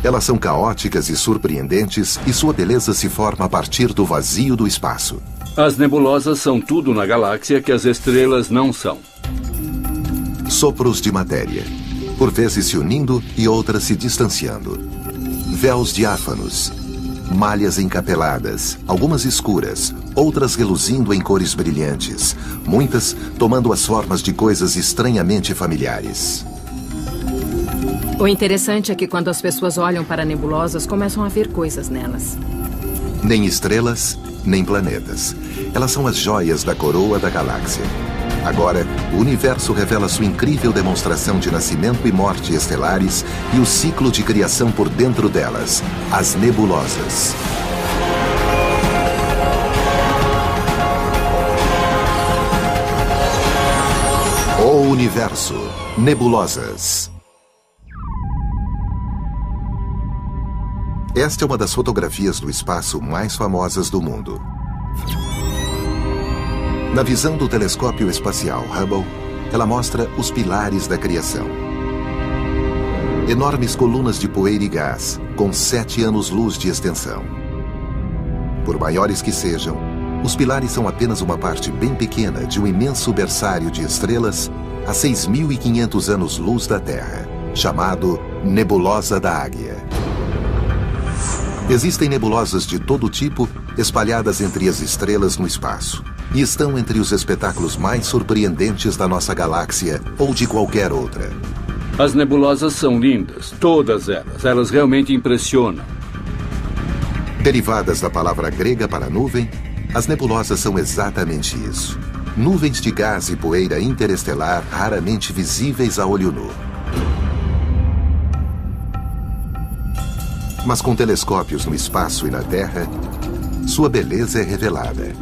Elas são caóticas e surpreendentes e sua beleza se forma a partir do vazio do espaço. As nebulosas são tudo na galáxia que as estrelas não são. Sopros de matéria, por vezes se unindo e outras se distanciando. Véus diáfanos, malhas encapeladas, algumas escuras, outras reluzindo em cores brilhantes, muitas tomando as formas de coisas estranhamente familiares. O interessante é que quando as pessoas olham para nebulosas, começam a ver coisas nelas. Nem estrelas, nem planetas. Elas são as joias da coroa da galáxia. Agora, o universo revela sua incrível demonstração de nascimento e morte estelares e o ciclo de criação por dentro delas, as nebulosas. O universo. Nebulosas. Esta é uma das fotografias do espaço mais famosas do mundo. Na visão do telescópio espacial Hubble, ela mostra os pilares da criação. Enormes colunas de poeira e gás, com 7 anos-luz de extensão. Por maiores que sejam, os pilares são apenas uma parte bem pequena de um imenso berçário de estrelas a 6.500 anos-luz da Terra, chamado Nebulosa da Águia. Existem nebulosas de todo tipo espalhadas entre as estrelas no espaço e estão entre os espetáculos mais surpreendentes da nossa galáxia ou de qualquer outra. As nebulosas são lindas, todas elas. Elas realmente impressionam. Derivadas da palavra grega para nuvem, as nebulosas são exatamente isso. Nuvens de gás e poeira interestelar raramente visíveis a olho nu. Mas com telescópios no espaço e na Terra, sua beleza é revelada.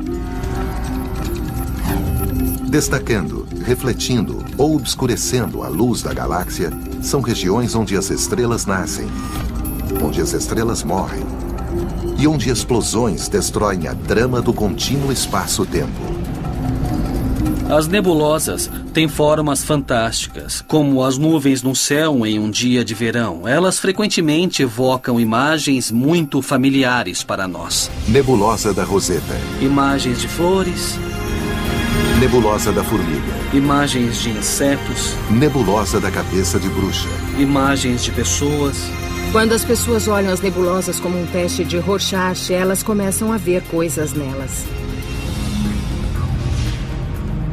Destacando, refletindo ou obscurecendo a luz da galáxia, são regiões onde as estrelas nascem, onde as estrelas morrem e onde explosões destroem a trama do contínuo espaço-tempo. As nebulosas têm formas fantásticas, como as nuvens no céu em um dia de verão. Elas frequentemente evocam imagens muito familiares para nós. Nebulosa da Roseta. Imagens de flores. Nebulosa da Formiga. Imagens de insetos. Nebulosa da Cabeça de Bruxa. Imagens de pessoas. Quando as pessoas olham as nebulosas como um teste de Rorschach, elas começam a ver coisas nelas.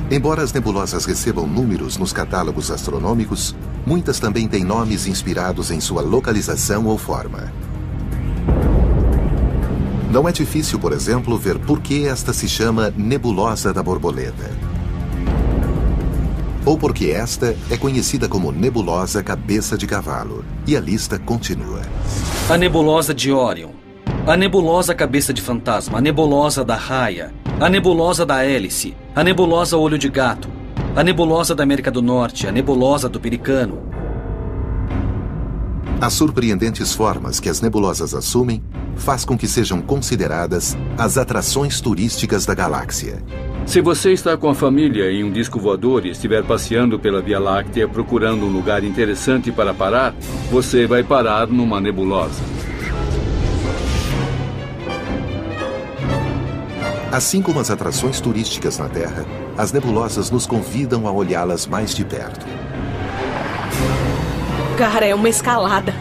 Embora as nebulosas recebam números nos catálogos astronômicos, muitas também têm nomes inspirados em sua localização ou forma. Não é difícil, por exemplo, ver por que esta se chama Nebulosa da Borboleta. Ou porque esta é conhecida como Nebulosa Cabeça de Cavalo. E a lista continua. A Nebulosa de Órion. A Nebulosa Cabeça de Fantasma. A Nebulosa da Raia. A Nebulosa da Hélice. A Nebulosa Olho de Gato. A Nebulosa da América do Norte. A Nebulosa do Pelicano. As surpreendentes formas que as nebulosas assumem faz com que sejam consideradas as atrações turísticas da galáxia. Se você está com a família em um disco voador e estiver passeando pela Via Láctea procurando um lugar interessante para parar, você vai parar numa nebulosa. Assim como as atrações turísticas na Terra, as nebulosas nos convidam a olhá-las mais de perto. Cara, é uma escalada.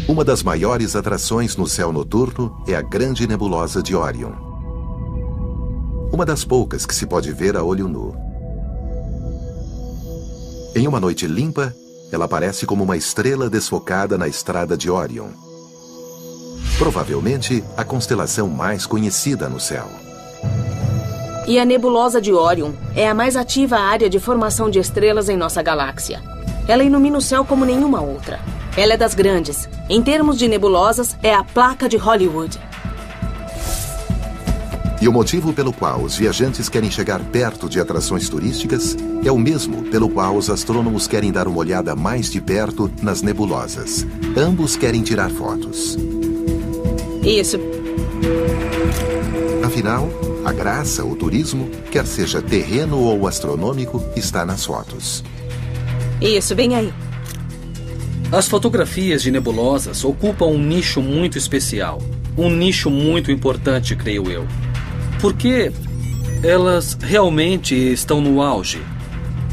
Uma das maiores atrações no céu noturno é a Grande Nebulosa de Órion. Uma das poucas que se pode ver a olho nu. Em uma noite limpa, ela aparece como uma estrela desfocada na estrada de Órion. Provavelmente a constelação mais conhecida no céu. E a Nebulosa de Órion é a mais ativa área de formação de estrelas em nossa galáxia. Ela ilumina o céu como nenhuma outra. Ela é das grandes. Em termos de nebulosas, é a placa de Hollywood. E o motivo pelo qual os viajantes querem chegar perto de atrações turísticas é o mesmo pelo qual os astrônomos querem dar uma olhada mais de perto nas nebulosas. Ambos querem tirar fotos. Isso. Afinal, a graça, o turismo, quer seja terreno ou astronômico, está nas fotos. Isso, bem aí. As fotografias de nebulosas ocupam um nicho muito especial. Um nicho muito importante, creio eu. Porque elas realmente estão no auge.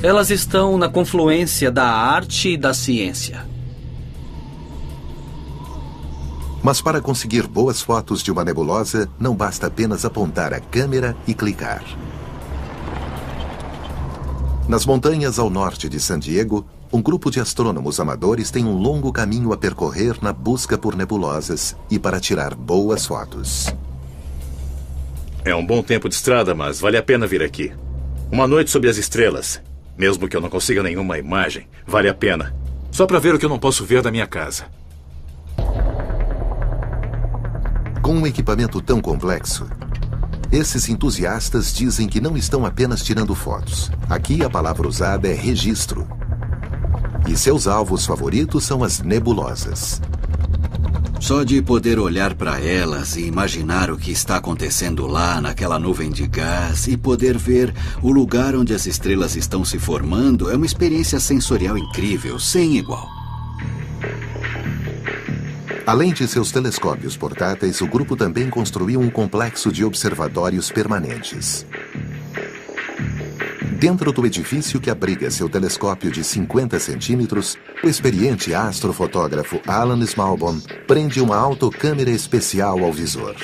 Elas estão na confluência da arte e da ciência. Mas para conseguir boas fotos de uma nebulosa, não basta apenas apontar a câmera e clicar. Nas montanhas ao norte de San Diego, um grupo de astrônomos amadores tem um longo caminho a percorrer na busca por nebulosas e para tirar boas fotos. É um bom tempo de estrada, mas vale a pena vir aqui. Uma noite sob as estrelas, mesmo que eu não consiga nenhuma imagem, vale a pena. Só para ver o que eu não posso ver da minha casa. Com um equipamento tão complexo, esses entusiastas dizem que não estão apenas tirando fotos. Aqui a palavra usada é registro. E seus alvos favoritos são as nebulosas. Só de poder olhar para elas e imaginar o que está acontecendo lá naquela nuvem de gás e poder ver o lugar onde as estrelas estão se formando é uma experiência sensorial incrível, sem igual. Além de seus telescópios portáteis, o grupo também construiu um complexo de observatórios permanentes. Dentro do edifício que abriga seu telescópio de 50 centímetros, o experiente astrofotógrafo Alan Smallbone prende uma autocâmera especial ao visor.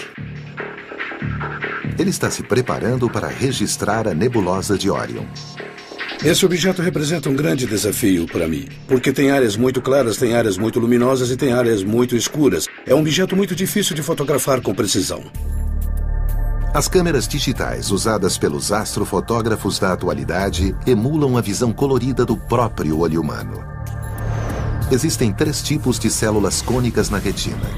Ele está se preparando para registrar a nebulosa de Orion. Esse objeto representa um grande desafio para mim, porque tem áreas muito claras, tem áreas muito luminosas e tem áreas muito escuras. É um objeto muito difícil de fotografar com precisão. As câmeras digitais usadas pelos astrofotógrafos da atualidade emulam a visão colorida do próprio olho humano. Existem 3 tipos de células cônicas na retina,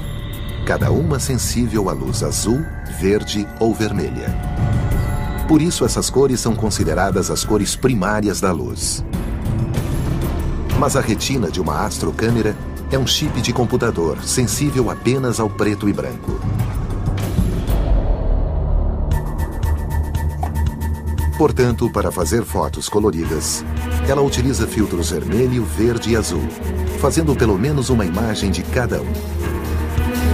cada uma sensível à luz azul, verde ou vermelha. Por isso, essas cores são consideradas as cores primárias da luz. Mas a retina de uma astrocâmera é um chip de computador sensível apenas ao preto e branco. Portanto, para fazer fotos coloridas, ela utiliza filtros vermelho, verde e azul, fazendo pelo menos uma imagem de cada um.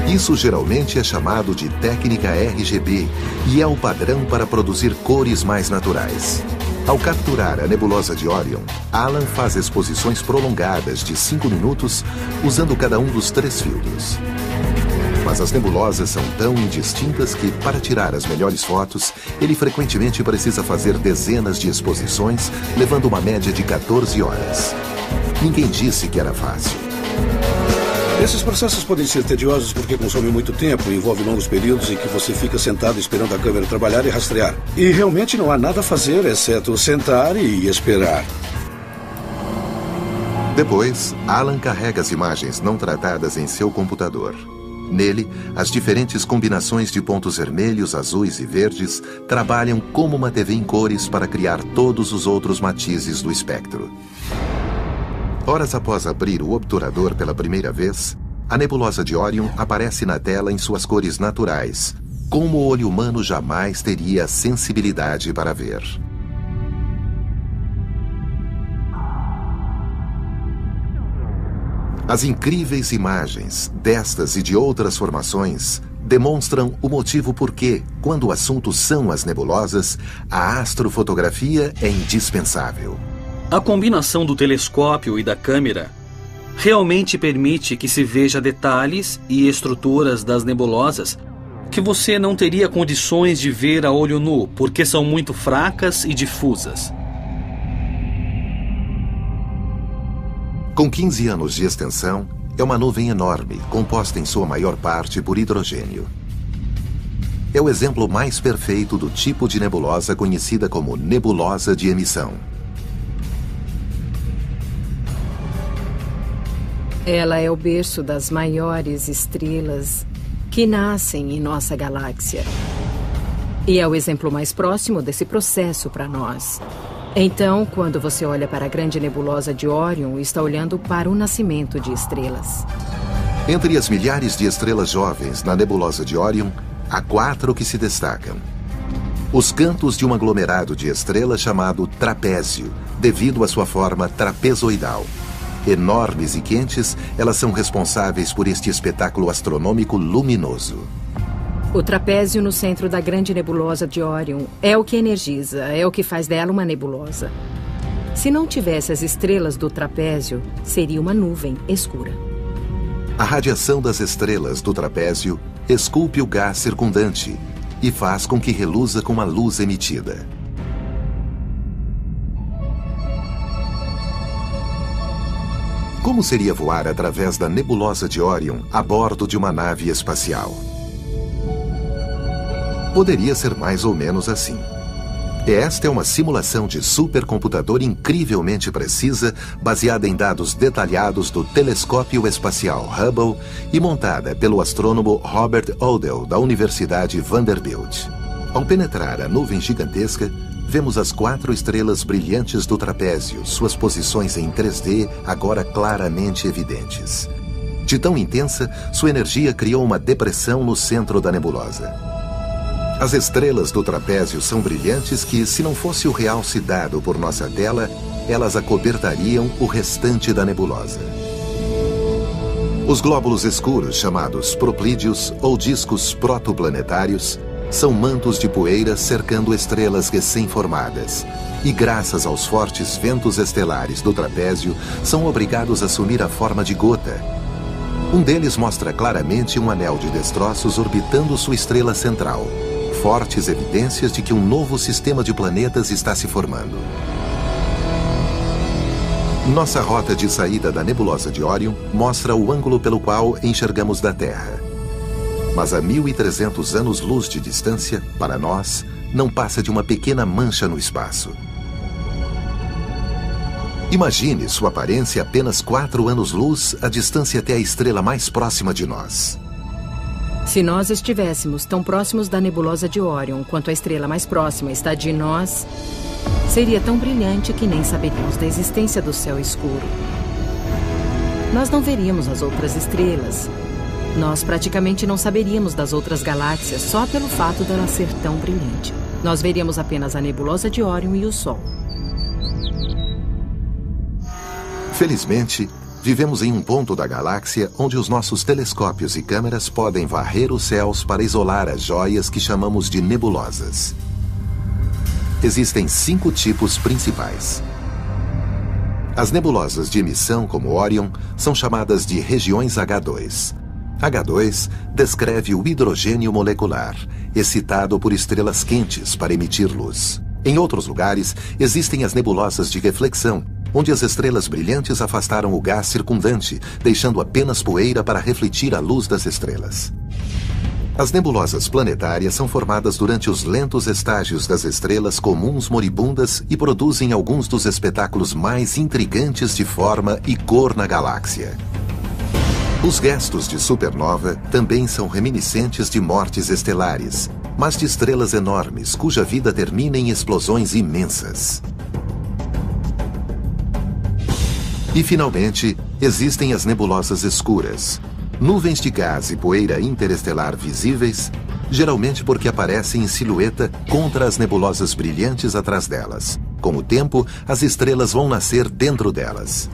Isso geralmente é chamado de técnica RGB e é o padrão para produzir cores mais naturais. Ao capturar a nebulosa de Orion, Alan faz exposições prolongadas de 5 minutos usando cada um dos 3 filtros. Mas as nebulosas são tão indistintas que, para tirar as melhores fotos, ele frequentemente precisa fazer dezenas de exposições, levando uma média de 14 horas. Ninguém disse que era fácil. Esses processos podem ser tediosos porque consomem muito tempo e envolvem longos períodos em que você fica sentado esperando a câmera trabalhar e rastrear. E realmente não há nada a fazer, exceto sentar e esperar. Depois, Alan carrega as imagens não tratadas em seu computador. Nele, as diferentes combinações de pontos vermelhos, azuis e verdes trabalham como uma TV em cores para criar todos os outros matizes do espectro. Horas após abrir o obturador pela primeira vez, a nebulosa de Orion aparece na tela em suas cores naturais, como o olho humano jamais teria sensibilidade para ver. As incríveis imagens destas e de outras formações demonstram o motivo por que, quando o assunto são as nebulosas, a astrofotografia é indispensável. A combinação do telescópio e da câmera realmente permite que se veja detalhes e estruturas das nebulosas que você não teria condições de ver a olho nu, porque são muito fracas e difusas. Com 15 anos de extensão, é uma nuvem enorme, composta em sua maior parte por hidrogênio. É o exemplo mais perfeito do tipo de nebulosa conhecida como nebulosa de emissão. Ela é o berço das maiores estrelas que nascem em nossa galáxia. E é o exemplo mais próximo desse processo para nós. Então, quando você olha para a grande nebulosa de Orion, está olhando para o nascimento de estrelas. Entre as milhares de estrelas jovens na nebulosa de Orion, há 4 que se destacam. Os cantos de um aglomerado de estrelas chamado trapézio, devido à sua forma trapezoidal. Enormes e quentes, elas são responsáveis por este espetáculo astronômico luminoso. O trapézio no centro da grande nebulosa de Órion é o que energiza, é o que faz dela uma nebulosa. Se não tivesse as estrelas do trapézio, seria uma nuvem escura. A radiação das estrelas do trapézio esculpe o gás circundante e faz com que reluza com a luz emitida. Como seria voar através da nebulosa de Órion a bordo de uma nave espacial? Poderia ser mais ou menos assim. Esta é uma simulação de supercomputador incrivelmente precisa, baseada em dados detalhados do telescópio espacial Hubble e montada pelo astrônomo Robert Odell, da Universidade Vanderbilt. Ao penetrar a nuvem gigantesca, vemos as 4 estrelas brilhantes do trapézio, suas posições em 3D agora claramente evidentes. De tão intensa, sua energia criou uma depressão no centro da nebulosa. As estrelas do trapézio são brilhantes que, se não fosse o realce dado por nossa tela, elas acobertariam o restante da nebulosa. Os glóbulos escuros, chamados proplídeos ou discos protoplanetários, são mantos de poeira cercando estrelas recém-formadas e, graças aos fortes ventos estelares do trapézio, são obrigados a assumir a forma de gota. Um deles mostra claramente um anel de destroços orbitando sua estrela central. Fortes evidências de que um novo sistema de planetas está se formando. Nossa rota de saída da nebulosa de Órion mostra o ângulo pelo qual enxergamos da Terra. Mas a 1.300 anos-luz de distância, para nós, não passa de uma pequena mancha no espaço. Imagine sua aparência apenas 4 anos-luz a distância até a estrela mais próxima de nós. Se nós estivéssemos tão próximos da nebulosa de Órion quanto a estrela mais próxima está de nós, seria tão brilhante que nem saberíamos da existência do céu escuro. Nós não veríamos as outras estrelas. Nós praticamente não saberíamos das outras galáxias só pelo fato dela ser tão brilhante. Nós veríamos apenas a nebulosa de Órion e o Sol. Felizmente, vivemos em um ponto da galáxia onde os nossos telescópios e câmeras podem varrer os céus para isolar as joias que chamamos de nebulosas. Existem 5 tipos principais. As nebulosas de emissão, como Órion, são chamadas de regiões H2. H2 descreve o hidrogênio molecular, excitado por estrelas quentes para emitir luz. Em outros lugares, existem as nebulosas de reflexão, onde as estrelas brilhantes afastaram o gás circundante, deixando apenas poeira para refletir a luz das estrelas. As nebulosas planetárias são formadas durante os lentos estágios das estrelas comuns moribundas e produzem alguns dos espetáculos mais intrigantes de forma e cor na galáxia. Os restos de supernova também são reminiscentes de mortes estelares, mas de estrelas enormes cuja vida termina em explosões imensas. E, finalmente, existem as nebulosas escuras, nuvens de gás e poeira interestelar visíveis, geralmente porque aparecem em silhueta contra as nebulosas brilhantes atrás delas. Com o tempo, as estrelas vão nascer dentro delas.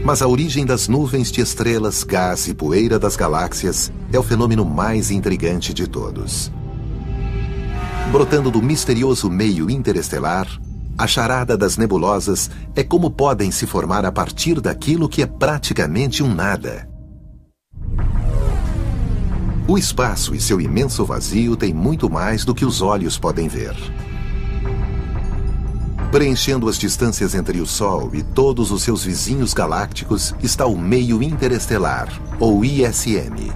Mas a origem das nuvens de estrelas, gás e poeira das galáxias é o fenômeno mais intrigante de todos. Brotando do misterioso meio interestelar, a charada das nebulosas é como podem se formar a partir daquilo que é praticamente um nada. O espaço e seu imenso vazio têm muito mais do que os olhos podem ver. Preenchendo as distâncias entre o Sol e todos os seus vizinhos galácticos está o meio interestelar, ou ISM.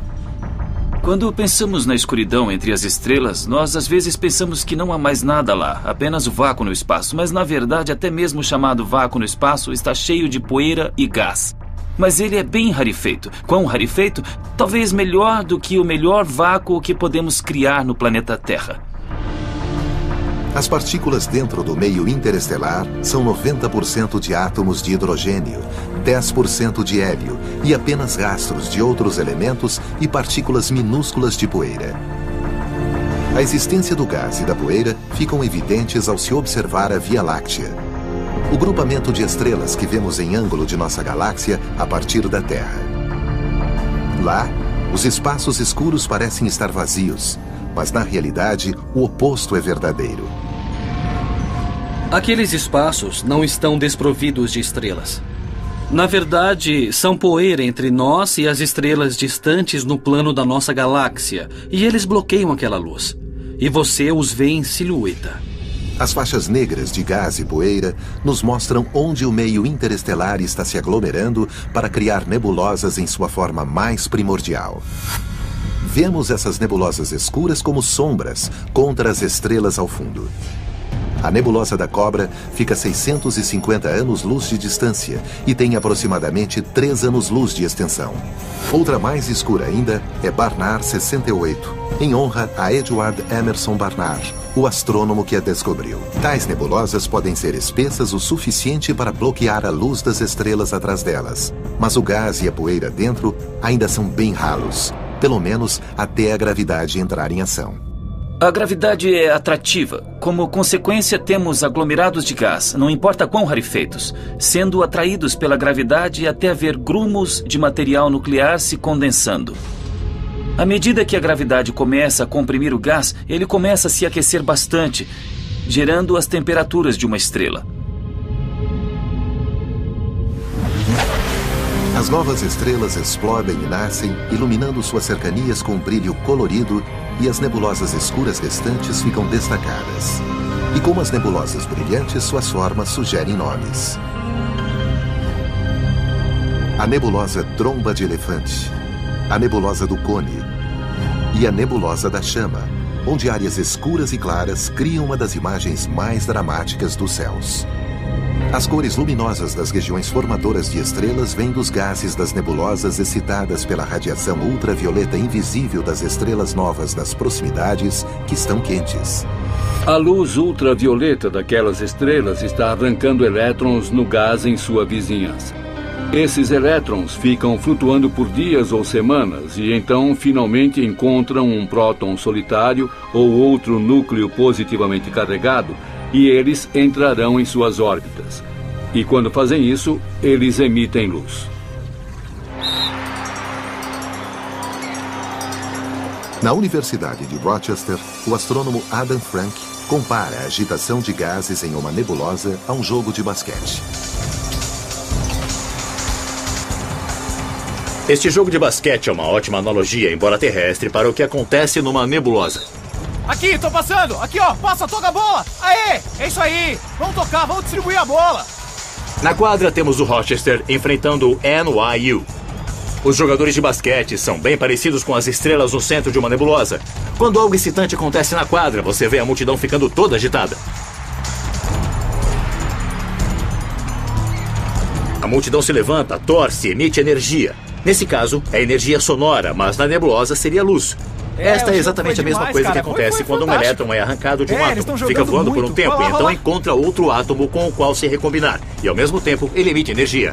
Quando pensamos na escuridão entre as estrelas, nós às vezes pensamos que não há mais nada lá, apenas o vácuo no espaço. Mas na verdade, até mesmo o chamado vácuo no espaço está cheio de poeira e gás. Mas ele é bem rarefeito. Quão rarefeito? Talvez melhor do que o melhor vácuo que podemos criar no planeta Terra. As partículas dentro do meio interestelar são 90% de átomos de hidrogênio, 10% de hélio e apenas rastros de outros elementos e partículas minúsculas de poeira. A existência do gás e da poeira ficam evidentes ao se observar a Via Láctea, o grupamento de estrelas que vemos em ângulo de nossa galáxia a partir da Terra. Lá, os espaços escuros parecem estar vazios, mas na realidade o oposto é verdadeiro. Aqueles espaços não estão desprovidos de estrelas. Na verdade, são poeira entre nós e as estrelas distantes no plano da nossa galáxia, e eles bloqueiam aquela luz. E você os vê em silhueta. As faixas negras de gás e poeira nos mostram onde o meio interestelar está se aglomerando para criar nebulosas em sua forma mais primordial. Vemos essas nebulosas escuras como sombras contra as estrelas ao fundo. A nebulosa da Cobra fica a 650 anos-luz de distância e tem aproximadamente 3 anos-luz de extensão. Outra mais escura ainda é Barnard 68, em honra a Edward Emerson Barnard, o astrônomo que a descobriu. Tais nebulosas podem ser espessas o suficiente para bloquear a luz das estrelas atrás delas, mas o gás e a poeira dentro ainda são bem ralos, pelo menos até a gravidade entrar em ação. A gravidade é atrativa. Como consequência, temos aglomerados de gás, não importa quão rarefeitos, sendo atraídos pela gravidade até haver grumos de material nuclear se condensando. À medida que a gravidade começa a comprimir o gás, ele começa a se aquecer bastante, gerando as temperaturas de uma estrela. As novas estrelas explodem e nascem, iluminando suas cercanias com um brilho colorido, e as nebulosas escuras restantes ficam destacadas. E como as nebulosas brilhantes, suas formas sugerem nomes. A nebulosa Tromba de Elefante, a nebulosa do Cone e a nebulosa da Chama, onde áreas escuras e claras criam uma das imagens mais dramáticas dos céus. As cores luminosas das regiões formadoras de estrelas vêm dos gases das nebulosas excitadas pela radiação ultravioleta invisível das estrelas novas das proximidades que estão quentes. A luz ultravioleta daquelas estrelas está arrancando elétrons no gás em sua vizinhança. Esses elétrons ficam flutuando por dias ou semanas e então finalmente encontram um próton solitário ou outro núcleo positivamente carregado, e eles entrarão em suas órbitas. E quando fazem isso, eles emitem luz. Na Universidade de Rochester, o astrônomo Adam Frank compara a agitação de gases em uma nebulosa a um jogo de basquete. Este jogo de basquete é uma ótima analogia, embora terrestre, para o que acontece numa nebulosa. Aqui, tô passando! Aqui, ó! Passa, toca a bola! Aê! É isso aí! Vamos tocar, vamos distribuir a bola! Na quadra temos o Rochester enfrentando o NYU. Os jogadores de basquete são bem parecidos com as estrelas no centro de uma nebulosa. Quando algo excitante acontece na quadra, você vê a multidão ficando toda agitada. A multidão se levanta, torce, emite energia. Nesse caso, é energia sonora, mas na nebulosa seria luz. Esta é exatamente a mesma coisa que acontece quando um elétron é arrancado de um átomo. Fica voando por um tempo e então encontra outro átomo com o qual se recombinar. E ao mesmo tempo, ele emite energia.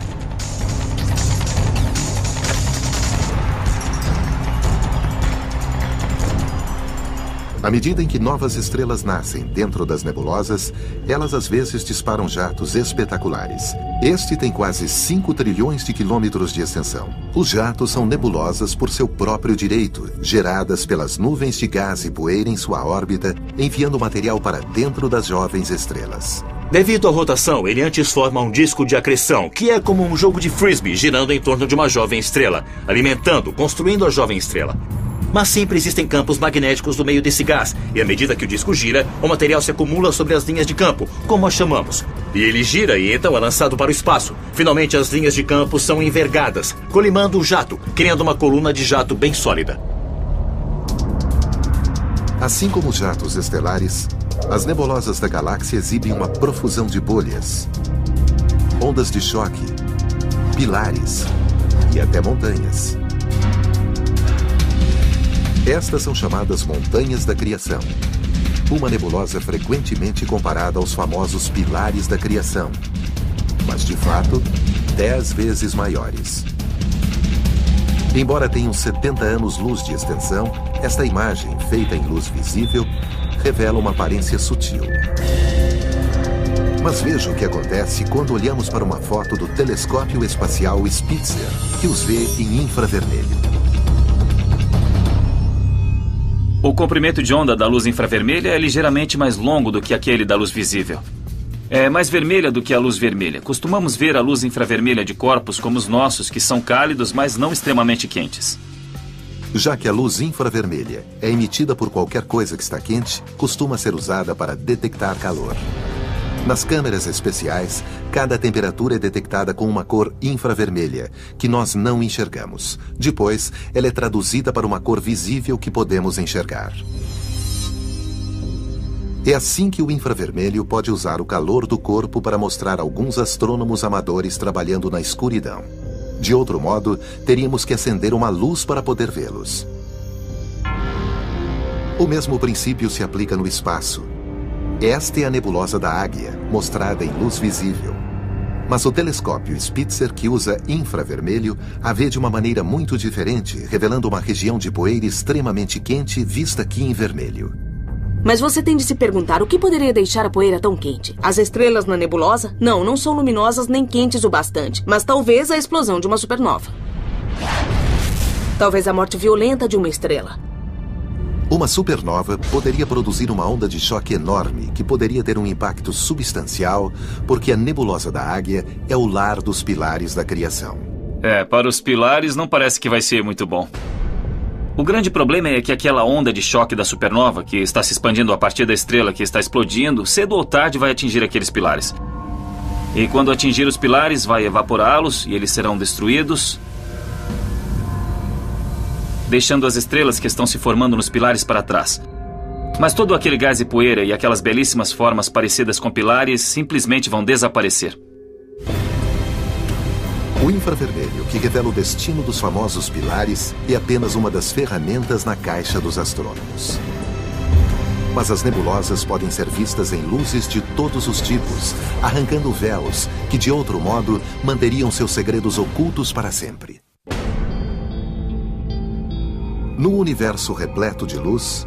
À medida em que novas estrelas nascem dentro das nebulosas, elas às vezes disparam jatos espetaculares. Este tem quase 5 trilhões de quilômetros de extensão. Os jatos são nebulosas por seu próprio direito, geradas pelas nuvens de gás e poeira em sua órbita, enviando material para dentro das jovens estrelas. Devido à rotação, ele antes forma um disco de acreção, que é como um jogo de frisbee girando em torno de uma jovem estrela, alimentando, construindo a jovem estrela. Mas sempre existem campos magnéticos no meio desse gás, e à medida que o disco gira, o material se acumula sobre as linhas de campo, como as chamamos. E ele gira e então é lançado para o espaço. Finalmente, as linhas de campo são envergadas, colimando o jato, criando uma coluna de jato bem sólida. Assim como os jatos estelares, as nebulosas da galáxia exibem uma profusão de bolhas, ondas de choque, pilares e até montanhas. Estas são chamadas montanhas da criação. Uma nebulosa frequentemente comparada aos famosos pilares da criação, mas de fato, 10 vezes maiores. Embora tenham 70 anos-luz de extensão, esta imagem, feita em luz visível, revela uma aparência sutil. Mas veja o que acontece quando olhamos para uma foto do telescópio espacial Spitzer, que os vê em infravermelho. O comprimento de onda da luz infravermelha é ligeiramente mais longo do que aquele da luz visível. É mais vermelha do que a luz vermelha. Costumamos ver a luz infravermelha de corpos como os nossos, que são cálidos, mas não extremamente quentes. Já que a luz infravermelha é emitida por qualquer coisa que está quente, costuma ser usada para detectar calor. Nas câmeras especiais, cada temperatura é detectada com uma cor infravermelha, que nós não enxergamos. Depois, ela é traduzida para uma cor visível que podemos enxergar. É assim que o infravermelho pode usar o calor do corpo para mostrar alguns astrônomos amadores trabalhando na escuridão. De outro modo, teríamos que acender uma luz para poder vê-los. O mesmo princípio se aplica no espaço. Esta é a nebulosa da Águia, mostrada em luz visível. Mas o telescópio Spitzer, que usa infravermelho, a vê de uma maneira muito diferente, revelando uma região de poeira extremamente quente vista aqui em vermelho. Mas você tem de se perguntar o que poderia deixar a poeira tão quente? As estrelas na nebulosa? Não são luminosas nem quentes o bastante, mas talvez a explosão de uma supernova. Talvez a morte violenta de uma estrela. Uma supernova poderia produzir uma onda de choque enorme que poderia ter um impacto substancial, porque a nebulosa da Águia é o lar dos pilares da criação. Para os pilares não parece que vai ser muito bom. O grande problema é que aquela onda de choque da supernova, que está se expandindo a partir da estrela que está explodindo, cedo ou tarde vai atingir aqueles pilares. E quando atingir os pilares, vai evaporá-los e eles serão destruídos, deixando as estrelas que estão se formando nos pilares para trás. Mas todo aquele gás e poeira e aquelas belíssimas formas parecidas com pilares simplesmente vão desaparecer. O infravermelho, que revela o destino dos famosos pilares, é apenas uma das ferramentas na caixa dos astrônomos. Mas as nebulosas podem ser vistas em luzes de todos os tipos, arrancando véus que, de outro modo, manteriam seus segredos ocultos para sempre. No universo repleto de luz,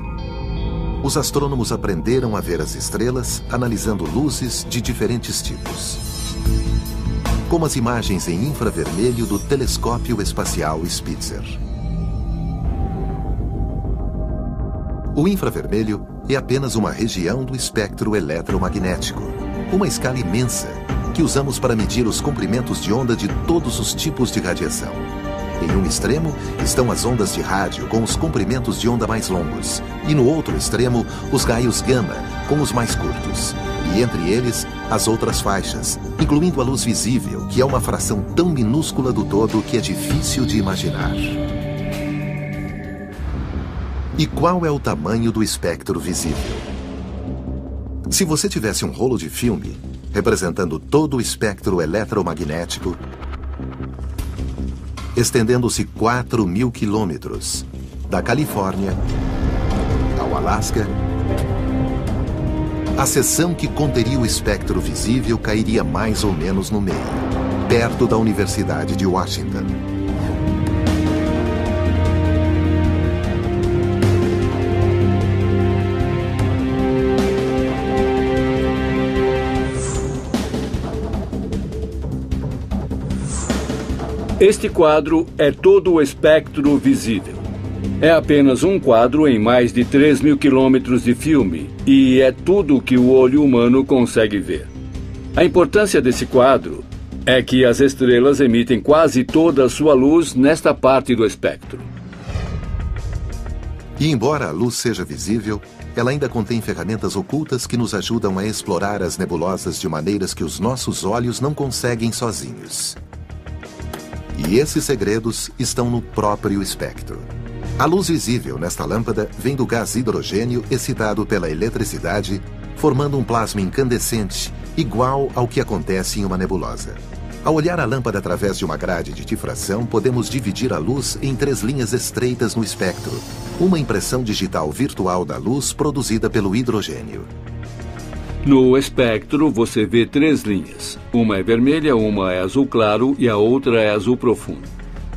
os astrônomos aprenderam a ver as estrelas analisando luzes de diferentes tipos, como as imagens em infravermelho do telescópio espacial Spitzer. O infravermelho é apenas uma região do espectro eletromagnético, uma escala imensa que usamos para medir os comprimentos de onda de todos os tipos de radiação. Em um extremo estão as ondas de rádio com os comprimentos de onda mais longos, e no outro extremo os raios gama com os mais curtos, e entre eles as outras faixas, incluindo a luz visível, que é uma fração tão minúscula do todo que é difícil de imaginar. E qual é o tamanho do espectro visível? Se você tivesse um rolo de filme representando todo o espectro eletromagnético, estendendo-se 4.000 quilômetros, da Califórnia ao Alasca, a seção que conteria o espectro visível cairia mais ou menos no meio, perto da Universidade de Washington. Este quadro é todo o espectro visível. É apenas um quadro em mais de 3.000 quilômetros de filme e é tudo o que o olho humano consegue ver. A importância desse quadro é que as estrelas emitem quase toda a sua luz nesta parte do espectro. E embora a luz seja visível, ela ainda contém ferramentas ocultas que nos ajudam a explorar as nebulosas de maneiras que os nossos olhos não conseguem sozinhos. E esses segredos estão no próprio espectro. A luz visível nesta lâmpada vem do gás hidrogênio excitado pela eletricidade, formando um plasma incandescente, igual ao que acontece em uma nebulosa. Ao olhar a lâmpada através de uma grade de difração, podemos dividir a luz em 3 linhas estreitas no espectro, uma impressão digital virtual da luz produzida pelo hidrogênio. No espectro, você vê 3 linhas. Uma é vermelha, uma é azul claro e a outra é azul profundo.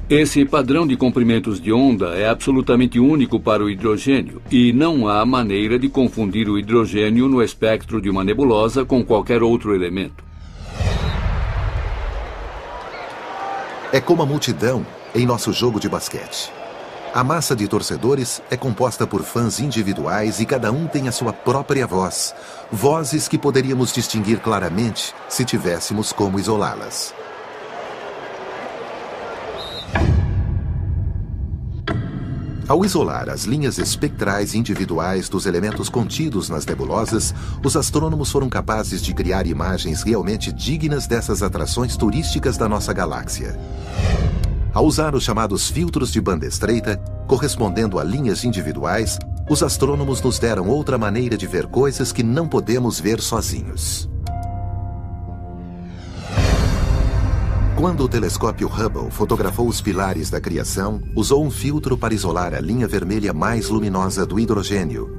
Esse padrão de comprimentos de onda é absolutamente único para o hidrogênio e não há maneira de confundir o hidrogênio no espectro de uma nebulosa com qualquer outro elemento. É como a multidão em nosso jogo de basquete. A massa de torcedores é composta por fãs individuais e cada um tem a sua própria voz. Vozes que poderíamos distinguir claramente se tivéssemos como isolá-las. Ao isolar as linhas espectrais individuais dos elementos contidos nas nebulosas, os astrônomos foram capazes de criar imagens realmente dignas dessas atrações turísticas da nossa galáxia. Ao usar os chamados filtros de banda estreita, correspondendo a linhas individuais, os astrônomos nos deram outra maneira de ver coisas que não podemos ver sozinhos. Quando o telescópio Hubble fotografou os pilares da criação, usou um filtro para isolar a linha vermelha mais luminosa do hidrogênio,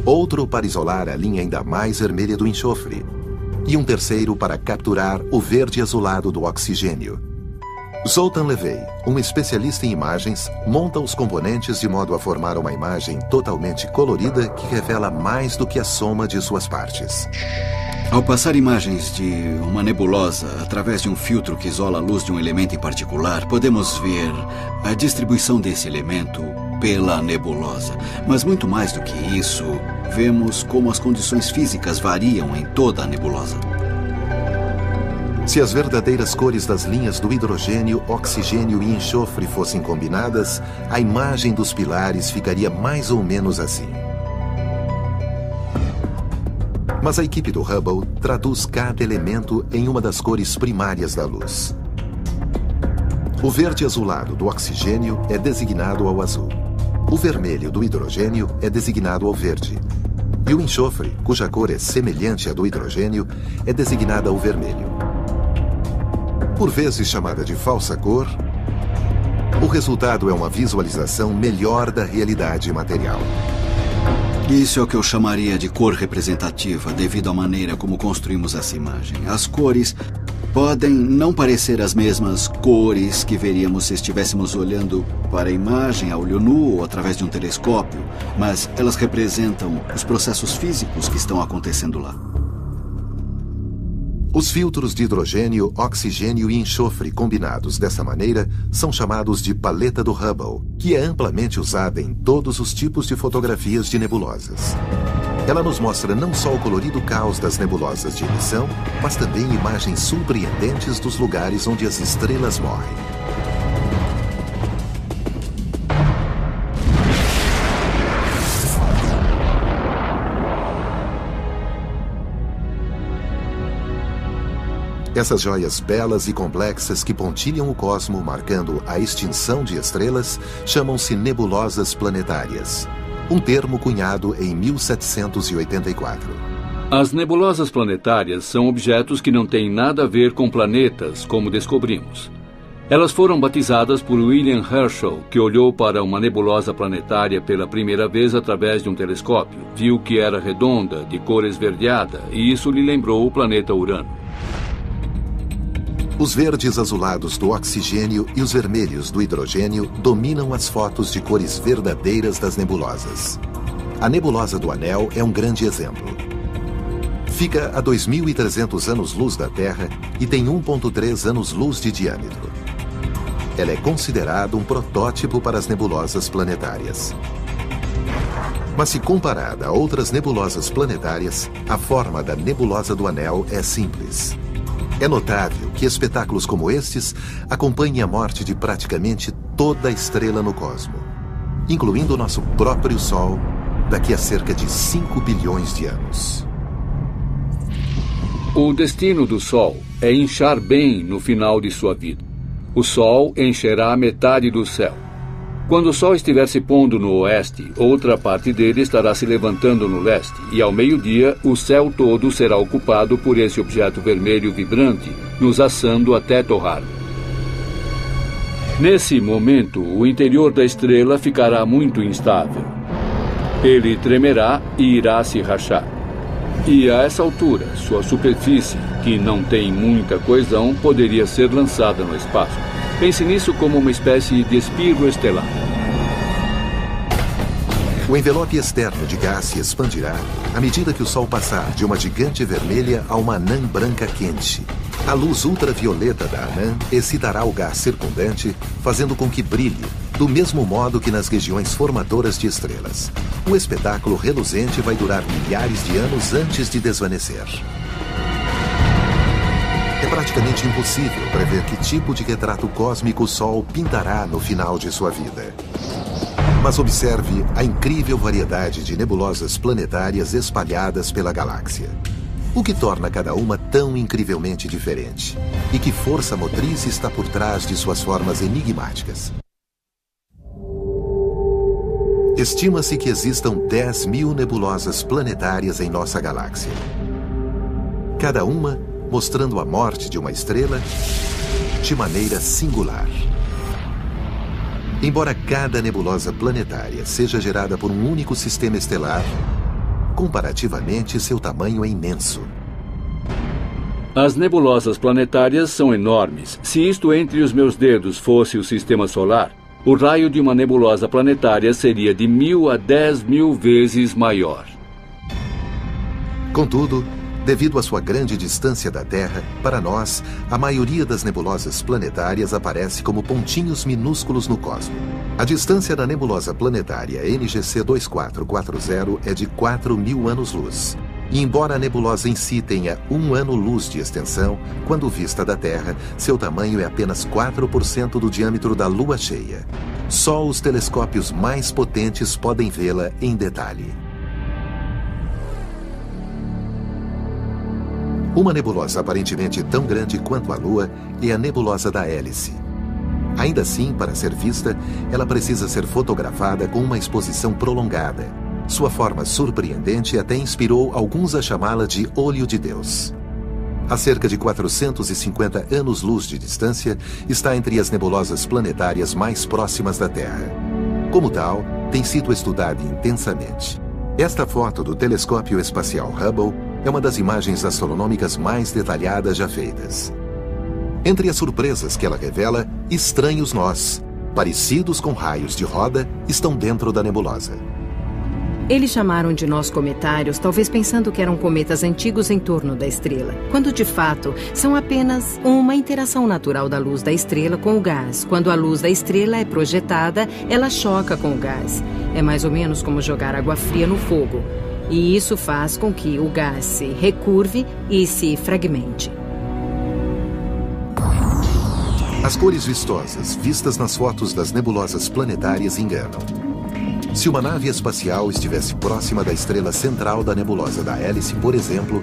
outro para isolar a linha ainda mais vermelha do enxofre, e um terceiro para capturar o verde azulado do oxigênio. Zoltan Levey, um especialista em imagens, monta os componentes de modo a formar uma imagem totalmente colorida que revela mais do que a soma de suas partes. Ao passar imagens de uma nebulosa através de um filtro que isola a luz de um elemento em particular, podemos ver a distribuição desse elemento pela nebulosa. Mas muito mais do que isso, vemos como as condições físicas variam em toda a nebulosa. Se as verdadeiras cores das linhas do hidrogênio, oxigênio e enxofre fossem combinadas, a imagem dos pilares ficaria mais ou menos assim. Mas a equipe do Hubble traduz cada elemento em uma das cores primárias da luz. O verde azulado do oxigênio é designado ao azul. O vermelho do hidrogênio é designado ao verde. E o enxofre, cuja cor é semelhante à do hidrogênio, é designada ao vermelho. Por vezes chamada de falsa cor, o resultado é uma visualização melhor da realidade material. Isso é o que eu chamaria de cor representativa, devido à maneira como construímos essa imagem. As cores podem não parecer as mesmas cores que veríamos se estivéssemos olhando para a imagem a olho nu ou através de um telescópio, mas elas representam os processos físicos que estão acontecendo lá. Os filtros de hidrogênio, oxigênio e enxofre combinados dessa maneira são chamados de paleta do Hubble, que é amplamente usada em todos os tipos de fotografias de nebulosas. Ela nos mostra não só o colorido caos das nebulosas de emissão, mas também imagens surpreendentes dos lugares onde as estrelas morrem. Essas joias belas e complexas que pontilham o cosmo, marcando a extinção de estrelas, chamam-se nebulosas planetárias, um termo cunhado em 1784. As nebulosas planetárias são objetos que não têm nada a ver com planetas, como descobrimos. Elas foram batizadas por William Herschel, que olhou para uma nebulosa planetária pela primeira vez através de um telescópio, viu que era redonda, de cor esverdeada, e isso lhe lembrou o planeta Urano. Os verdes azulados do oxigênio e os vermelhos do hidrogênio dominam as fotos de cores verdadeiras das nebulosas. A nebulosa do Anel é um grande exemplo. Fica a 2.300 anos-luz da Terra e tem 1,3 anos-luz de diâmetro. Ela é considerada um protótipo para as nebulosas planetárias. Mas se comparada a outras nebulosas planetárias, a forma da nebulosa do Anel é simples. É notável que espetáculos como estes acompanhem a morte de praticamente toda a estrela no cosmo, incluindo o nosso próprio Sol, daqui a cerca de 5 bilhões de anos. O destino do Sol é inchar bem no final de sua vida. O Sol encherá metade do céu. Quando o Sol estiver se pondo no oeste, outra parte dele estará se levantando no leste, e ao meio-dia o céu todo será ocupado por esse objeto vermelho vibrante, nos assando até torrar. Nesse momento, o interior da estrela ficará muito instável. Ele tremerá e irá se rachar. E a essa altura, sua superfície, que não tem muita coesão, poderia ser lançada no espaço. Pense nisso como uma espécie de espirro estelar. O envelope externo de gás se expandirá à medida que o Sol passar de uma gigante vermelha a uma anã branca quente. A luz ultravioleta da anã excitará o gás circundante, fazendo com que brilhe, do mesmo modo que nas regiões formadoras de estrelas. O espetáculo reluzente vai durar milhares de anos antes de desvanecer. É praticamente impossível prever que tipo de retrato cósmico o Sol pintará no final de sua vida. Mas observe a incrível variedade de nebulosas planetárias espalhadas pela galáxia. O que torna cada uma tão incrivelmente diferente? E que força motriz está por trás de suas formas enigmáticas? Estima-se que existam 10.000 nebulosas planetárias em nossa galáxia. Cada uma mostrando a morte de uma estrela de maneira singular. Embora cada nebulosa planetária seja gerada por um único sistema estelar, comparativamente seu tamanho é imenso. As nebulosas planetárias são enormes. Se isto entre os meus dedos fosse o sistema solar, o raio de uma nebulosa planetária seria de 1.000 a 10.000 vezes maior. Contudo, devido à sua grande distância da Terra, para nós, a maioria das nebulosas planetárias aparece como pontinhos minúsculos no cosmos. A distância da nebulosa planetária NGC 2440 é de 4.000 anos-luz. E embora a nebulosa em si tenha 1 ano-luz de extensão, quando vista da Terra, seu tamanho é apenas 4% do diâmetro da Lua cheia. Só os telescópios mais potentes podem vê-la em detalhe. Uma nebulosa aparentemente tão grande quanto a Lua é a nebulosa da Hélice. Ainda assim, para ser vista, ela precisa ser fotografada com uma exposição prolongada. Sua forma surpreendente até inspirou alguns a chamá-la de Olho de Deus. A cerca de 450 anos-luz de distância, está entre as nebulosas planetárias mais próximas da Terra. Como tal, tem sido estudada intensamente. Esta foto do telescópio espacial Hubble é uma das imagens astronômicas mais detalhadas já feitas. Entre as surpresas que ela revela, estranhos nós, parecidos com raios de roda, estão dentro da nebulosa. Eles chamaram de nós cometários, talvez pensando que eram cometas antigos em torno da estrela, quando de fato são apenas uma interação natural da luz da estrela com o gás. Quando a luz da estrela é projetada, ela choca com o gás. É mais ou menos como jogar água fria no fogo. E isso faz com que o gás se recurve e se fragmente. As cores vistosas vistas nas fotos das nebulosas planetárias enganam. Se uma nave espacial estivesse próxima da estrela central da nebulosa da Hélice, por exemplo,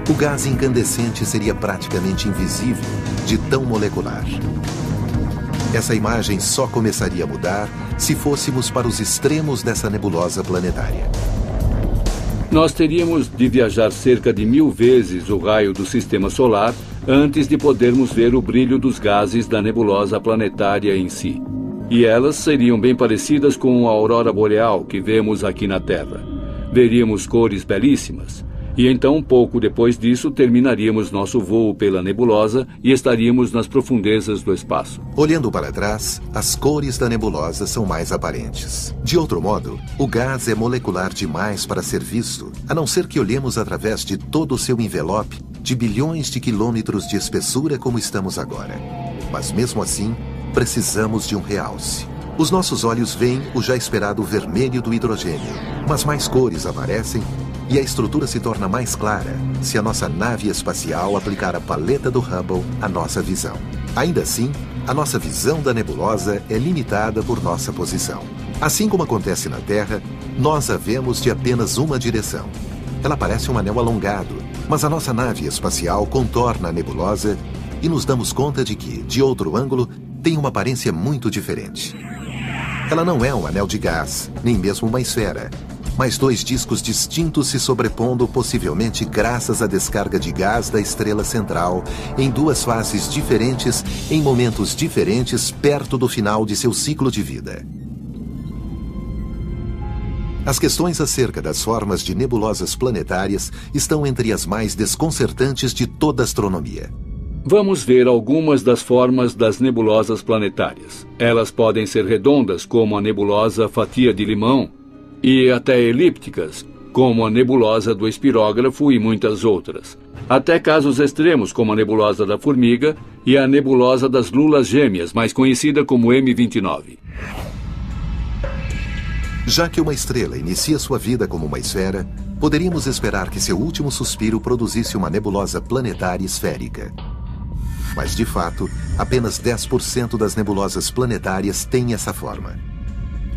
o gás incandescente seria praticamente invisível, de tão molecular. Essa imagem só começaria a mudar se fôssemos para os extremos dessa nebulosa planetária. Nós teríamos de viajar cerca de 1000 vezes o raio do sistema solar antes de podermos ver o brilho dos gases da nebulosa planetária em si. E elas seriam bem parecidas com a aurora boreal que vemos aqui na Terra. Veríamos cores belíssimas. E então, pouco depois disso, terminaríamos nosso voo pela nebulosa e estaríamos nas profundezas do espaço. Olhando para trás, as cores da nebulosa são mais aparentes. De outro modo, o gás é molecular demais para ser visto, a não ser que olhemos através de todo o seu envelope de bilhões de quilômetros de espessura como estamos agora. Mas mesmo assim, precisamos de um realce. Os nossos olhos veem o já esperado vermelho do hidrogênio, mas mais cores aparecem e a estrutura se torna mais clara se a nossa nave espacial aplicar a paleta do Hubble à nossa visão. Ainda assim, a nossa visão da nebulosa é limitada por nossa posição. Assim como acontece na Terra, nós a vemos de apenas uma direção. Ela parece um anel alongado, mas a nossa nave espacial contorna a nebulosa e nos damos conta de que, de outro ângulo, tem uma aparência muito diferente. Ela não é um anel de gás, nem mesmo uma esfera, mas 2 discos distintos se sobrepondo possivelmente graças à descarga de gás da estrela central em 2 fases diferentes, em momentos diferentes, perto do final de seu ciclo de vida. As questões acerca das formas de nebulosas planetárias estão entre as mais desconcertantes de toda a astronomia. Vamos ver algumas das formas das nebulosas planetárias. Elas podem ser redondas, como a nebulosa fatia de limão, e até elípticas, como a nebulosa do espirógrafo e muitas outras. Até casos extremos, como a nebulosa da formiga e a nebulosa das lulas gêmeas, mais conhecida como M29. Já que uma estrela inicia sua vida como uma esfera, poderíamos esperar que seu último suspiro produzisse uma nebulosa planetária esférica. Mas, de fato, apenas 10% das nebulosas planetárias têm essa forma.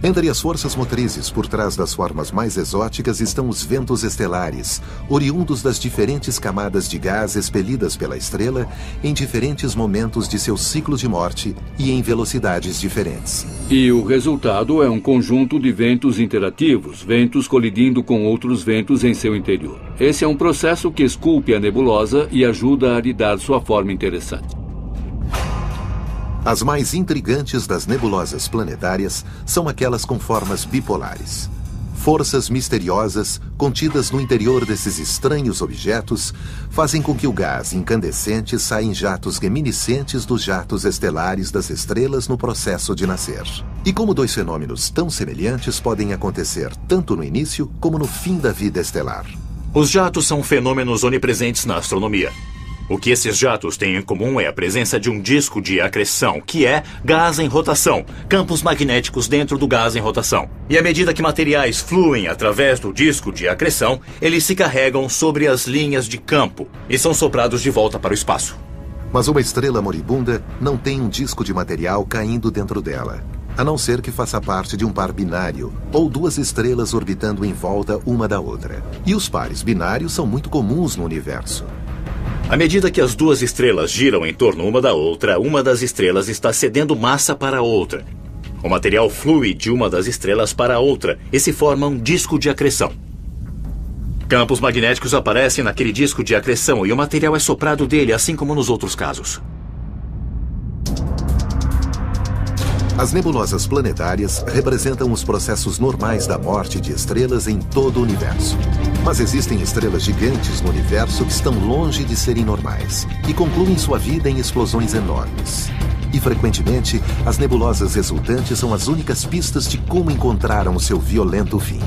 Entre as forças motrizes por trás das formas mais exóticas estão os ventos estelares, oriundos das diferentes camadas de gás expelidas pela estrela em diferentes momentos de seu ciclo de morte e em velocidades diferentes. E o resultado é um conjunto de ventos interativos, ventos colidindo com outros ventos em seu interior. Esse é um processo que esculpe a nebulosa e ajuda a lhe dar sua forma interessante. As mais intrigantes das nebulosas planetárias são aquelas com formas bipolares. Forças misteriosas, contidas no interior desses estranhos objetos, fazem com que o gás incandescente saia em jatos reminiscentes dos jatos estelares das estrelas no processo de nascer. E como dois fenômenos tão semelhantes podem acontecer tanto no início como no fim da vida estelar. Os jatos são fenômenos onipresentes na astronomia. O que esses jatos têm em comum é a presença de um disco de acreção, que é gás em rotação, campos magnéticos dentro do gás em rotação. E à medida que materiais fluem através do disco de acreção, eles se carregam sobre as linhas de campo e são soprados de volta para o espaço. Mas uma estrela moribunda não tem um disco de material caindo dentro dela, a não ser que faça parte de um par binário, ou duas estrelas orbitando em volta uma da outra. E os pares binários são muito comuns no universo. À medida que as duas estrelas giram em torno uma da outra, uma das estrelas está cedendo massa para a outra. O material flui de uma das estrelas para a outra e se forma um disco de acreção. Campos magnéticos aparecem naquele disco de acreção e o material é soprado dele, assim como nos outros casos. As nebulosas planetárias representam os processos normais da morte de estrelas em todo o universo. Mas existem estrelas gigantes no universo que estão longe de serem normais e concluem sua vida em explosões enormes. E, frequentemente, as nebulosas resultantes são as únicas pistas de como encontraram o seu violento fim.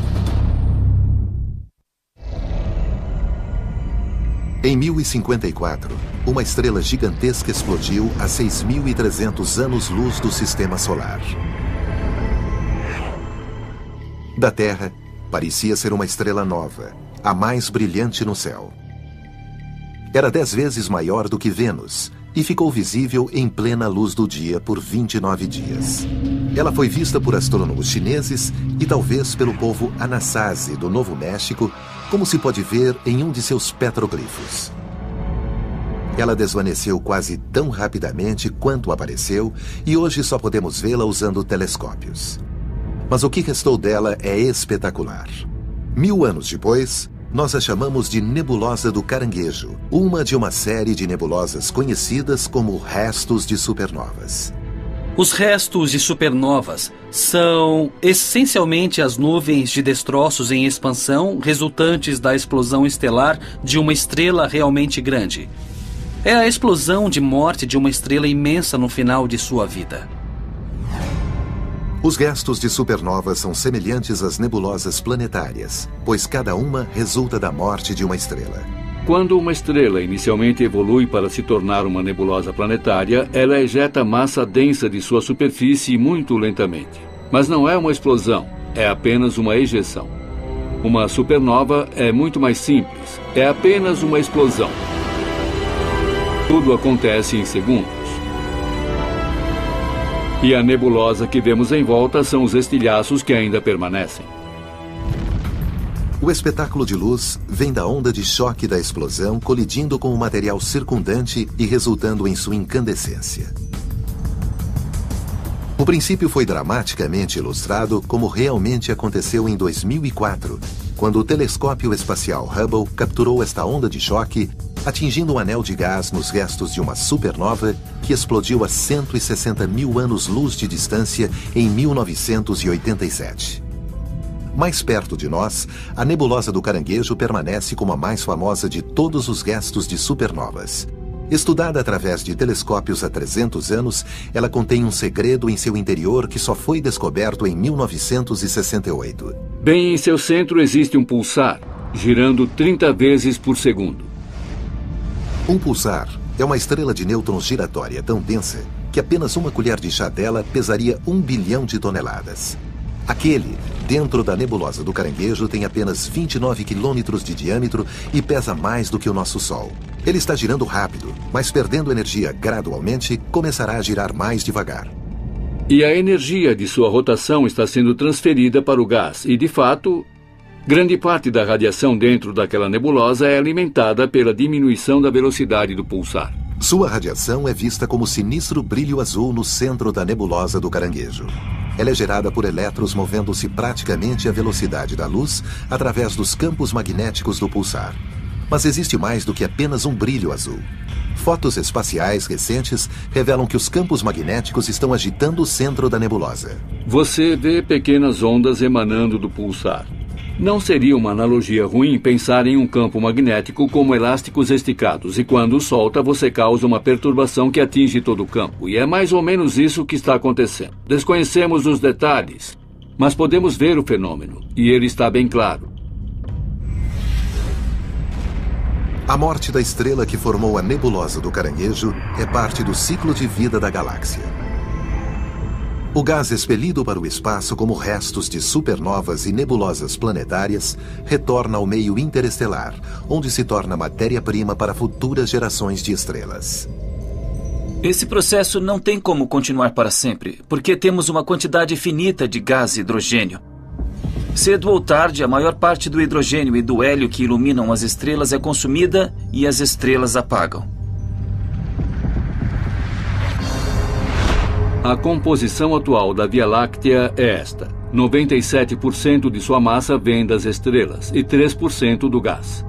Em 1054, uma estrela gigantesca explodiu a 6.300 anos-luz do Sistema Solar. Da Terra, parecia ser uma estrela nova, a mais brilhante no céu. Era 10 vezes maior do que Vênus e ficou visível em plena luz do dia por 29 dias. Ela foi vista por astrônomos chineses e talvez pelo povo Anasazi do Novo México, como se pode ver em um de seus petroglifos. Ela desvaneceu quase tão rapidamente quanto apareceu e hoje só podemos vê-la usando telescópios. Mas o que restou dela é espetacular. 1000 anos depois, nós a chamamos de Nebulosa do Caranguejo, uma de uma série de nebulosas conhecidas como restos de supernovas. Os restos de supernovas são essencialmente as nuvens de destroços em expansão resultantes da explosão estelar de uma estrela realmente grande. É a explosão de morte de uma estrela imensa no final de sua vida. Os restos de supernovas são semelhantes às nebulosas planetárias, pois cada uma resulta da morte de uma estrela. Quando uma estrela inicialmente evolui para se tornar uma nebulosa planetária, ela ejeta massa densa de sua superfície muito lentamente. Mas não é uma explosão, é apenas uma ejeção. Uma supernova é muito mais simples, é apenas uma explosão. Tudo acontece em segundos. E a nebulosa que vemos em volta são os estilhaços que ainda permanecem. O espetáculo de luz vem da onda de choque da explosão colidindo com o material circundante e resultando em sua incandescência. O princípio foi dramaticamente ilustrado como realmente aconteceu em 2004, quando o telescópio espacial Hubble capturou esta onda de choque, atingindo um anel de gás nos restos de uma supernova que explodiu a 160 mil anos-luz de distância em 1987. Mais perto de nós, a nebulosa do Caranguejo permanece como a mais famosa de todos os restos de supernovas. Estudada através de telescópios há 300 anos, ela contém um segredo em seu interior que só foi descoberto em 1968. Bem em seu centro existe um pulsar, girando 30 vezes por segundo. Um pulsar é uma estrela de nêutrons giratória tão densa que apenas uma colher de chá dela pesaria 1 bilhão de toneladas. Aquele, dentro da nebulosa do Caranguejo, tem apenas 29 quilômetros de diâmetro e pesa mais do que o nosso Sol. Ele está girando rápido, mas perdendo energia gradualmente, começará a girar mais devagar. E a energia de sua rotação está sendo transferida para o gás e, de fato, grande parte da radiação dentro daquela nebulosa é alimentada pela diminuição da velocidade do pulsar. Sua radiação é vista como sinistro brilho azul no centro da nebulosa do Caranguejo. Ela é gerada por elétrons movendo-se praticamente à velocidade da luz através dos campos magnéticos do pulsar. Mas existe mais do que apenas um brilho azul. Fotos espaciais recentes revelam que os campos magnéticos estão agitando o centro da nebulosa. Você vê pequenas ondas emanando do pulsar. Não seria uma analogia ruim pensar em um campo magnético como elásticos esticados, e quando solta, você causa uma perturbação que atinge todo o campo. E é mais ou menos isso que está acontecendo. Desconhecemos os detalhes, mas podemos ver o fenômeno, e ele está bem claro. A morte da estrela que formou a nebulosa do Caranguejo é parte do ciclo de vida da galáxia. O gás expelido para o espaço como restos de supernovas e nebulosas planetárias retorna ao meio interestelar, onde se torna matéria-prima para futuras gerações de estrelas. Esse processo não tem como continuar para sempre, porque temos uma quantidade finita de gás e hidrogênio. Cedo ou tarde, a maior parte do hidrogênio e do hélio que iluminam as estrelas é consumida e as estrelas apagam. A composição atual da Via Láctea é esta. 97% de sua massa vem das estrelas e 3% do gás.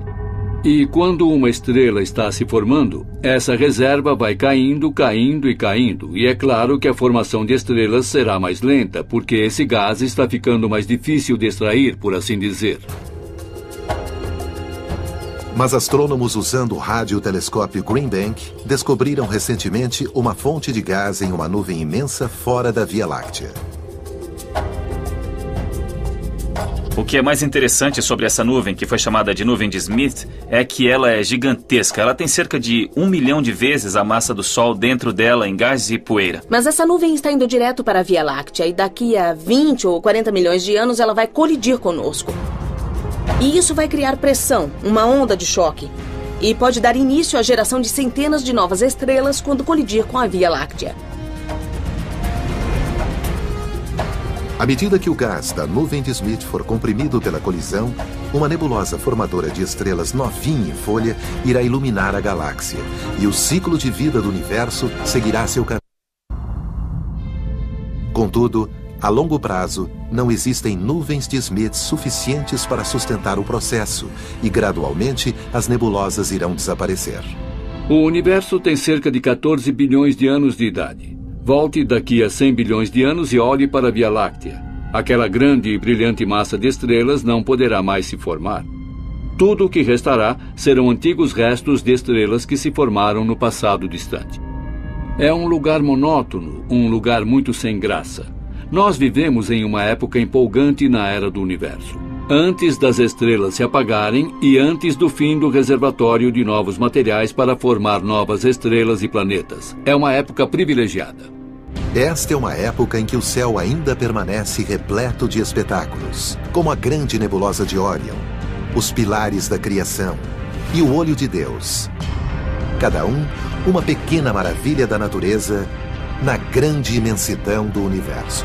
E quando uma estrela está se formando, essa reserva vai caindo, caindo e caindo. E é claro que a formação de estrelas será mais lenta, porque esse gás está ficando mais difícil de extrair, por assim dizer. Mas astrônomos usando o radiotelescópio Green Bank descobriram recentemente uma fonte de gás em uma nuvem imensa fora da Via Láctea. O que é mais interessante sobre essa nuvem, que foi chamada de nuvem de Smith, é que ela é gigantesca. Ela tem cerca de 1 milhão de vezes a massa do Sol dentro dela em gás e poeira. Mas essa nuvem está indo direto para a Via Láctea e daqui a 20 ou 40 milhões de anos ela vai colidir conosco. E isso vai criar pressão, uma onda de choque. E pode dar início à geração de centenas de novas estrelas quando colidir com a Via Láctea. À medida que o gás da nuvem de Smith for comprimido pela colisão, uma nebulosa formadora de estrelas novinha em folha irá iluminar a galáxia. E o ciclo de vida do universo seguirá seu caminho. Contudo, a longo prazo, não existem nuvens de Smith suficientes para sustentar o processo e, gradualmente, as nebulosas irão desaparecer. O universo tem cerca de 14 bilhões de anos de idade. Volte daqui a 100 bilhões de anos e olhe para a Via Láctea. Aquela grande e brilhante massa de estrelas não poderá mais se formar. Tudo o que restará serão antigos restos de estrelas que se formaram no passado distante. É um lugar monótono, um lugar muito sem graça. Nós vivemos em uma época empolgante na era do universo. Antes das estrelas se apagarem e antes do fim do reservatório de novos materiais para formar novas estrelas e planetas. É uma época privilegiada. Esta é uma época em que o céu ainda permanece repleto de espetáculos, como a grande nebulosa de Órion, os pilares da criação e o olho de Deus. Cada um, uma pequena maravilha da natureza na grande imensidão do universo.